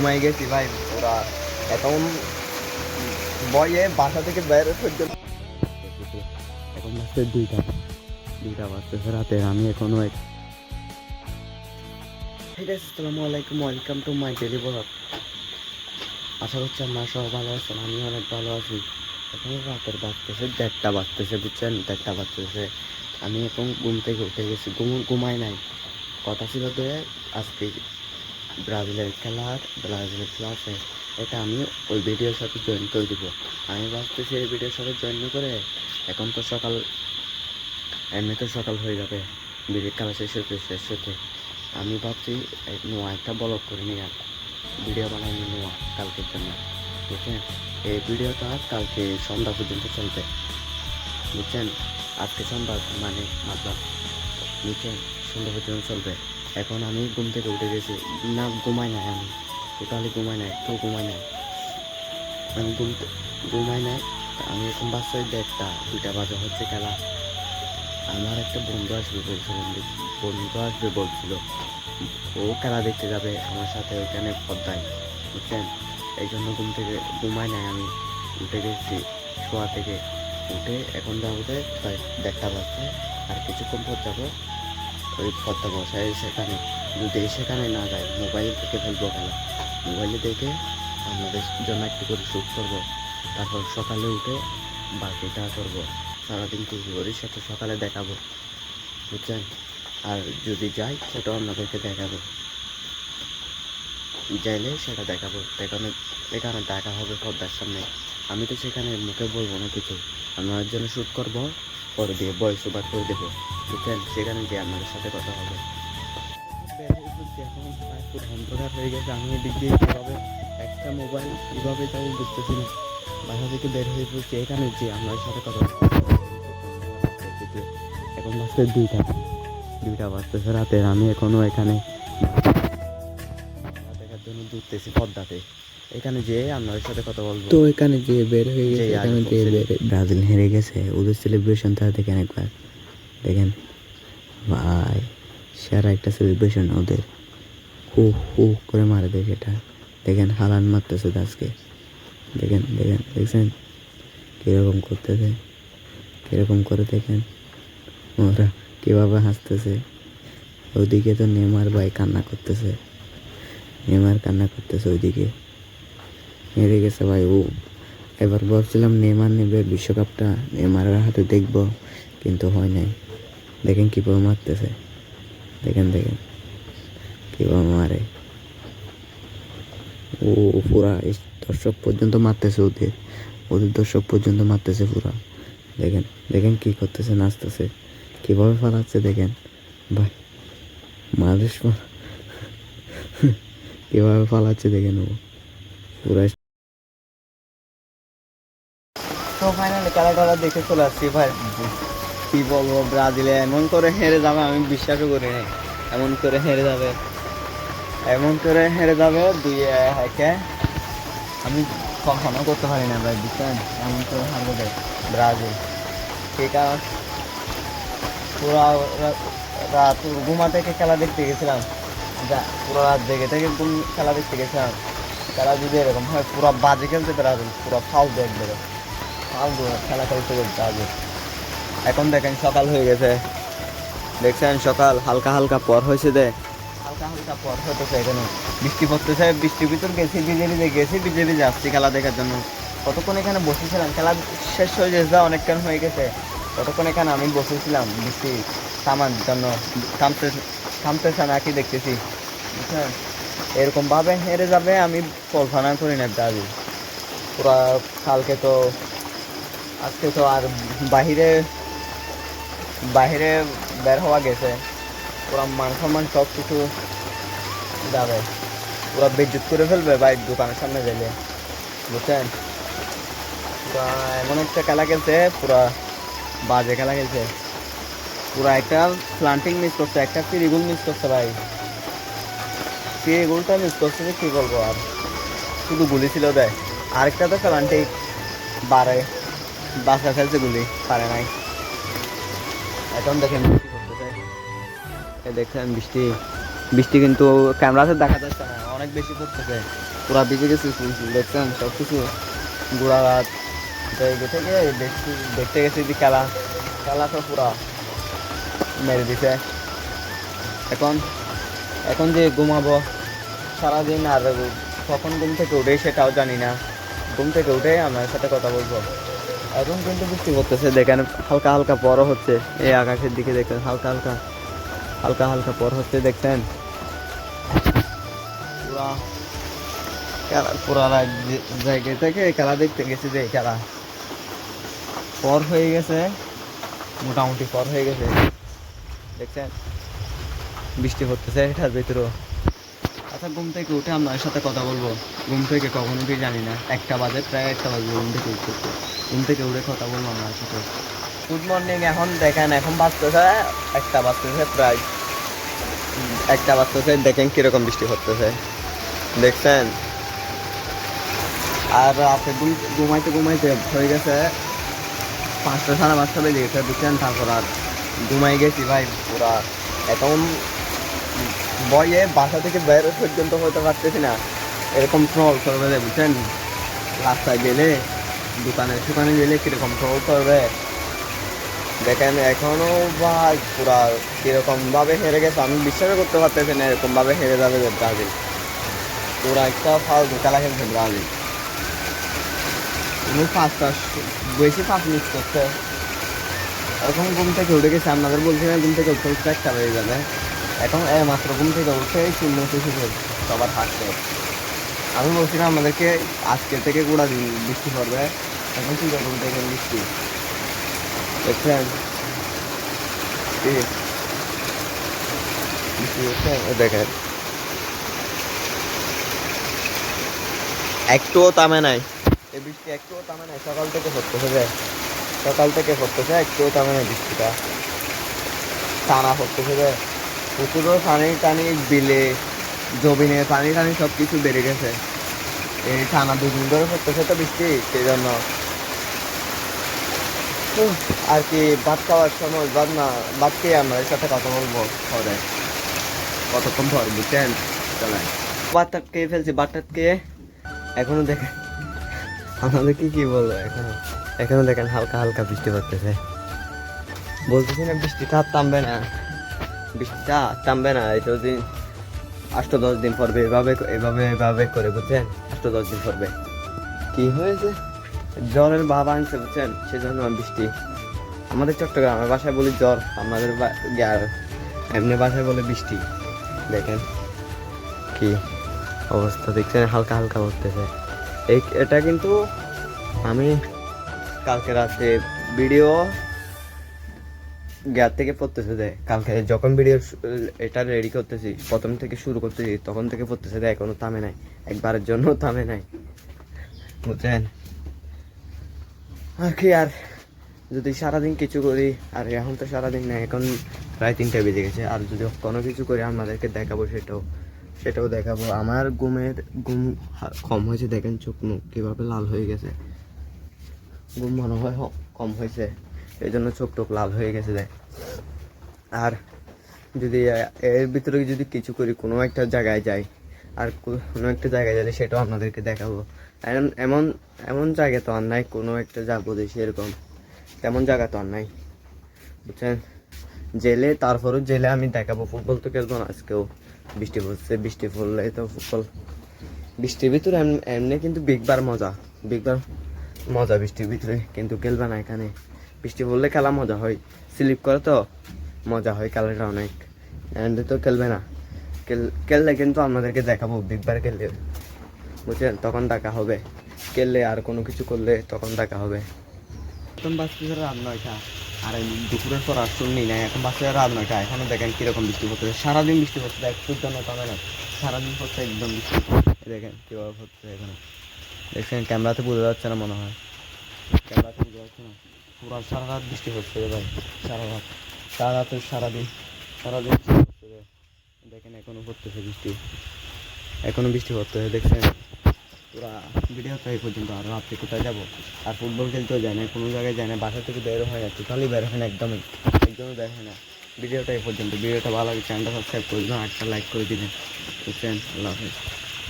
ঘুমাই গেছি ভাই। ওরা এখন বয়ে বাসা থেকে বের পর্যন্ত এখন বাজছে দুইটা বাজতেছে রাতে। আমি এখনো আসসালামু আলাইকুম, welcome to my daily blog. আশা করছি আপনারা সবাই ভালো আছেন, আমি অনেক ভালো আছি। এখন রাতের বাজতেছে 1:30 বাজতেছে, বুঝছেন? 1:30 বাজতেছে। আমি এখন ঘুম থেকে উঠে গেছি, ঘুমাই নাই। কথা ছিল যে আজকে ব্রাজিলের খেলা আছে, এটা আমি ওই ভিডিওর সাথে জয়েন করে দিব। আমি ভাবতেছি এই ভিডিওর সাথে জয়েন করে এখন তো সকাল, এমনিতে সকাল হয়ে যাবে, বিকেল খেলা শেষ হতে। আমি ভাবছি নোয়া একটা ব্লগ করে নিয়ে ভিডিও বানাই নোয়া কালকের জন্য, বুঝছেন? এই ভিডিওটা কালকে সন্ধ্যা পর্যন্ত চলবে, বুঝছেন? আজকে সন্ধ্যা মানে মাত্রা, বুঝছেন? সন্ধ্যা পর্যন্ত চলবে। এখন আমি ঘুম থেকে উঠে গেছি, না ঘুমাই নাই, আমি টোটালি ঘুমাই নাই, একটু ঘুমাই নাই, আমি ঘুমাই নাই। আমি এখন বাচ্চা 1:30 বাজে হচ্ছে খেলা। আমার একটা বন্ধু আসবে বলছিল, ও খেলা দেখতে যাবে আমার সাথে ওইখানে পদ্মায়, বুঝছেন? এই জন্য ঘুমাই নাই, আমি উঠে গেছি শোয়া থেকে। উঠে এখন যাবো প্রায় 1:30 বাজছে, আর কিছুক্ষণ পর যাবো ওই পদ্মা বসায় সেখানে। যদি সেখানে না যায় মোবাইল থেকে ফেলবো খেলা, মোবাইলে দেখে আমাদের জন্য একটু করে শ্যুট করবো, তারপর সকালে উঠে বাকিটা করবো। সারাদিন কী করি সেটা সকালে দেখাবো, বুঝছেন? আর যদি যাই সেটাও আপনাদেরকে দেখাবো, যাইলে সেটা দেখাবো। এখানে দেখা হবে পর্দার সামনে। আমি তো সেখানে মুখে বলবো না কিছু, আপনার জন্য শ্যুট করবো, পরে দিয়ে ভয়েস ওভার করে দেবো, বুঝছেন? সেখানে গিয়ে আপনাদের সাথে কথা হবে। এখন অন্ধকার হয়ে গেছে, আমি এদিক দিয়ে কীভাবে একটা মোবাইল কীভাবে যাবো বুঝতেছি না। বাসা থেকে বের হয়ে পড়ছি, এখানে যে আপনাদের সাথে কথা এখন বাজতে দুইটা বাজতেছে রাতের। আমি এখনো এখানে দেখার জন্য ঘুরতেছি পদ্মাতে, এখানে যেয়ে আপনাদের সাথে কথা বলবো। তো এখানে যে বের হয়ে গেছে, এখানে যে ব্রাজিল হেরে গেছে, ওদের সেলিব্রেশন তা দেখেন একবার, দেখেন ভাই, সেরা একটা সেলিব্রেশন ওদের। হু হু করে মারে দেখে এটা, দেখেন হালান মারতেছে আজকে, দেখছেন কিরকম করতেছে, কিরকম করে দেখেন ওরা কীভাবে হাসতেছে। ওইদিকে তো নেমার ভাই কান্না করতেছে, ওইদিকে হেরে গেছে ভাই ও। এবার ভাবছিলাম নেমার নেবে বিশ্বকাপটা, নেমারের হাতে দেখব, কিন্তু হয় নাই। দেখেন কীভাবে মারতেছে, দেখেন কীভাবে মারে ও। পুরা দর্শক পর্যন্ত মারতেছে, ওদের দর্শক পর্যন্ত মারতেছে পুরা। দেখেন কি করতেছে, নাচতেছে, কীভাবে ফালাচ্ছে দেখেন ভাই, মানুষ কীভাবে ফালাচ্ছে দেখেন ও পুরা। তো ফাইনালি খেলাটা দেখে চলে আসছি ভাই। কি বলবো, ব্রাজিলে এমন করে হেরে যাবে আমি বিশ্বাসও করি নাই। এমন করে হেরে যাবে 2-1। আমি কখনো করতে পারি না ভাই, বুঝছেন? এমন করে হারবে দেয় ব্রাজিল। ঠিক আছে, পুরা রাত ঘুমা থেকে খেলা দেখতে গেছিলাম, পুরো রাত জেগে থেকে খেলা দেখতে গেছিলাম। খেলা যদি এরকম হয়, পুরো বাজে খেলতে ব্রাজিল, পুরো ফাউল দেখবে, খেলা খেলতে ব্রাজিল। এখন দেখেন সকাল হয়ে গেছে, দেখছেন সকাল হালকা হালকা পর হয়েছে, হালকা পর হতেছে। এখানে বৃষ্টি পড়তেছে, বৃষ্টির ভিতর গেছি, বিজেপি আসছি খেলা দেখার জন্য। কতক্ষণ এখানে বসেছিলাম, খেলা শেষ হয়ে গেছে, অনেকক্ষণ হয়ে গেছে। ততক্ষণ এখানে আমি বসেছিলাম বৃষ্টি থামার জন্য, থামতেছে না কি দেখতেছি, বুঝছেন? এরকম ভাবে হেরে যাবে আমি কল্পনা করি না ব্রাজিল। পুরা কালকে তো, আজকে তো আর বাহিরে বের হওয়া গেছে, পুরা মান সম্মান সব কিছু যাবে, পুরা বিদ্যুৎ করে ফেলবে ভাই দোকানের সামনে গেলে, বুঝছেন? পুরা এমন একটা খেলা খেলছে, পুরা বাজে খেলা খেলছে। পুরা একটা প্লান্টিং মিস করছে, একটা ফ্রি গোল মিস করছে ভাই, ফ্রি গোলটা মিস করছে যে কী বলবো। আর শুধু গুলি ছিল দেয়, আরেকটা তো প্লান্টিং বাসা ফেলছে, গুলি পারে নাই। এখন দেখেন বৃষ্টি করতেছে, দেখছেন বৃষ্টি বৃষ্টি কিন্তু ক্যামেরাতে দেখা যাচ্ছে না, অনেক বেশি পড়তেছে, পুরা ভিজে গেছে ফুল ফুল দেখছেন সব কিছু। গোড়া রাত জায়গা থেকে দেখতে গেছি যে খেলা খেলা তো পুরা মেরে দিছে। এখন এখন যে ঘুমাবো সারাদিন, আর কখন ঘুম থেকে উঠে সেটাও জানি না। ঘুম থেকে উঠে আমার সাথে কথা বলবো। এখন কিন্তু বৃষ্টি পড়তেছে দেখেন, হালকা হালকা পরও হচ্ছে, এই আকাশের দিকে দেখেন হালকা হালকা হালকা হালকা পর হচ্ছে দেখছেন। পুরা খেলা পুরা জায়গা থেকে খেলা দেখতে গেছি যে খেলা পর হয়ে গেছে, মোটামুটি পর হয়ে গেছে দেখছেন। বৃষ্টি পড়তেছে এটার ভিতরেও। আচ্ছা, ঘুম থেকে উঠে আপনার সাথে কথা বলবো। ঘুম থেকে কখন উঠে জানি না, 1টা বাজে, প্রায় 1টা বাজে ঘুম থেকে উঠতেছে। ঘুম থেকে উঠে কথা বলবো আপনার সাথে। Good morning. এখন দেখেন এখন বাজতেছে 1টা বাজতেছে, প্রায় 1টা বাজতেছে। দেখেন কিরকম বৃষ্টি পড়তেছে দেখছেন। আর রাতে ঘুমাইতে ঘুমাইতে হয়ে গেছে 5টা, সাড়ে 5টা বেজে গেছে বুঝছেন। তারপর আর ঘুমাই গেছি ভাই পুরা। এখন বয়ে বাসা থেকে বের পর্যন্ত হতে পারতেছি না, এরকম ট্রল করবে বুঝছেন। রাস্তায় গেলে দোকানে গেলে কিরকম ট্রল করবে দেখেন। এখনো ভাই পুরা কিরকম ভাবে হেরে গেছে, আমি বিশ্বাস করতে পারতেছি না এরকম ভাবে হেরে যাবে ব্রাজিল। পুরা একটা ফালতু খেলা খেলছে ব্রাজিল। বেশি 5 মিনিট করছে। এখন ঘুম থেকে উঠে গেছে, আপনাদের বলছিলাম ঘুম থেকে উঠতে উঠতে 1টা বেজে যাবে। এখন মাত্র ঘুম থেকে উঠে শূন্য শিশু সবার হাসছে। আমি বলছিলাম আমাদেরকে আজকে থেকে গোড়া দিন বৃষ্টি পড়বে, এখন কি ঘুম থেকে বৃষ্টি দেখছেন। বৃষ্টি হচ্ছে দেখেন, একটুও থামে নাই এই বৃষ্টি, একটুও থামে নাই। সকাল থেকে পড়তেছে, একটুও থামে নাই বৃষ্টিটা। টানা পড়তেছে যে পুকুরও পানি টানি, বিলে জমিনে পানি টানি সব কিছু বেড়ে গেছে। এই টানা 2 দিন ধরে পড়তেছে তো বৃষ্টি, সেই জন্য আর কি। ভাত খাওয়ার সময় ভাত খেয়ে আমরা এর সাথে কথা বলবো পরে, কতক্ষণ পর বুঝছেন। চলেন, ভাত খেয়ে ফেলছি, ভাত খেয়ে এখনো দেখেন আমাদের কি বলবো। এখনো দেখেন হালকা হালকা বৃষ্টি পড়তেছে। বলতেছি না বৃষ্টিটা থামবে না, বৃষ্টিটা থামবে না। এই যদি 8-10 দিন পরবে এভাবে এভাবে এভাবে করে বুঝছেন। 8-10 দিন পরবে কি হয়েছে, জ্বরের ভাব আনছে বুঝছেন। সেজন্য বৃষ্টি। আমাদের চট্টগ্রামের ভাষায় বলি জ্বর, আমাদের এমনি ভাষায় বলে বৃষ্টি। দেখেন কি অবস্থা দেখছেন, হালকা হালকা পড়তেছে। এটা কিন্তু আমি কালকে রাতে ভিডিও গ্যার থেকে পড়তেছে দেয়। কালকে যখন ভিডিও এটা রেডি করতেছি, প্রথম থেকে শুরু করতেছি, তখন থেকে পড়তেছে দেয়, এখনো থামে নাই, একবারের জন্য থামে নাই বুঝছেন। আর কি, আর যদি সারাদিন কিছু করি, আর এখন তো সারাদিন না, এখন প্রায় 3টা বেজে গেছে। আর যদি কোনো কিছু করি আপনাদেরকে দেখাবো, সেটাও দেখাবো। আমার ঘুম কম হয়েছে দেখেন, চোখ মুখ কীভাবে লাল হয়ে গেছে। ঘুম মনে হয় কম হয়েছে, এই জন্য চোখ টোক লাল হয়ে গেছে দেখ। আর যদি এর ভিতরে যদি কিছু করি, কোনো একটা জায়গায় যাই, আর কোনো একটা জায়গায় গেলে সেটাও আপনাদেরকে দেখাবো। এমন এমন জায়গা তো আর নাই, কোনো একটা যাবো দেশে এরকম তেমন জায়গা তো আর নাই বুঝছেন। জেলে, তারপরও জেলে আমি দেখাবো। ফুটবল তো খেলবো না আজকেও, বৃষ্টি পড়ছে। বৃষ্টি পড়লে তো ফুটবল, বৃষ্টির ভিতরে এমনি কিন্তু বিগবার মজা বৃষ্টির ভিতরে, কিন্তু খেলবে না এখানে। বৃষ্টি পড়লে খেলা মজা হয়, স্লিপ করে তো মজা হয় খেলাটা অনেক। এমনি তো খেলবে না, খেললে কিন্তু আপনাদেরকে দেখাবো বিগবার খেললে বুঝছেন, তখন দেখা হবে। খেললে আর কোনো কিছু করলে তখন দেখা হবে। এখন বাজতেছে রাত 9টা, আর দুপুরের পর আর শুননি না। এখন বাজতেছে রাত 9টা, এখনো দেখেন কিরকম বৃষ্টি পড়তেছে। সারাদিন বৃষ্টি পড়তেছে, একটুর জন্য থামে না, সারাদিন পড়ছে একদম বৃষ্টি। দেখেন কীভাবে পড়তেছে এখানে, দেখছেন। ক্যামেরাতে বোঝা যাচ্ছে না মনে হয়, ক্যামেরাতে বোঝা যাচ্ছে না। পুরো সারা রাত বৃষ্টি পড়ছে ভাই, সারাদিন বৃষ্টি পড়ছে। দেখেন এখনো পড়তেছে বৃষ্টি, এখনো বৃষ্টি পড়তেছে দেখছেন। পুরা ভিডিওটা এই পর্যন্ত। আর রাত্রে কোথায় যাবো, আর ফুটবল খেলতেও যায় না, কোনো জায়গায় যায় না, বাসা থেকে বেরো হয় না, টোটালি বের হয় না, একদমই বের হয় না। ভিডিওটা এই পর্যন্ত। ভিডিওটা ভালো লাগে চ্যানেলটা সাবস্ক্রাইব করে দিন, একটা লাইক করে দিবেন, বুঝছেন? আল্লাহ হাফেজ।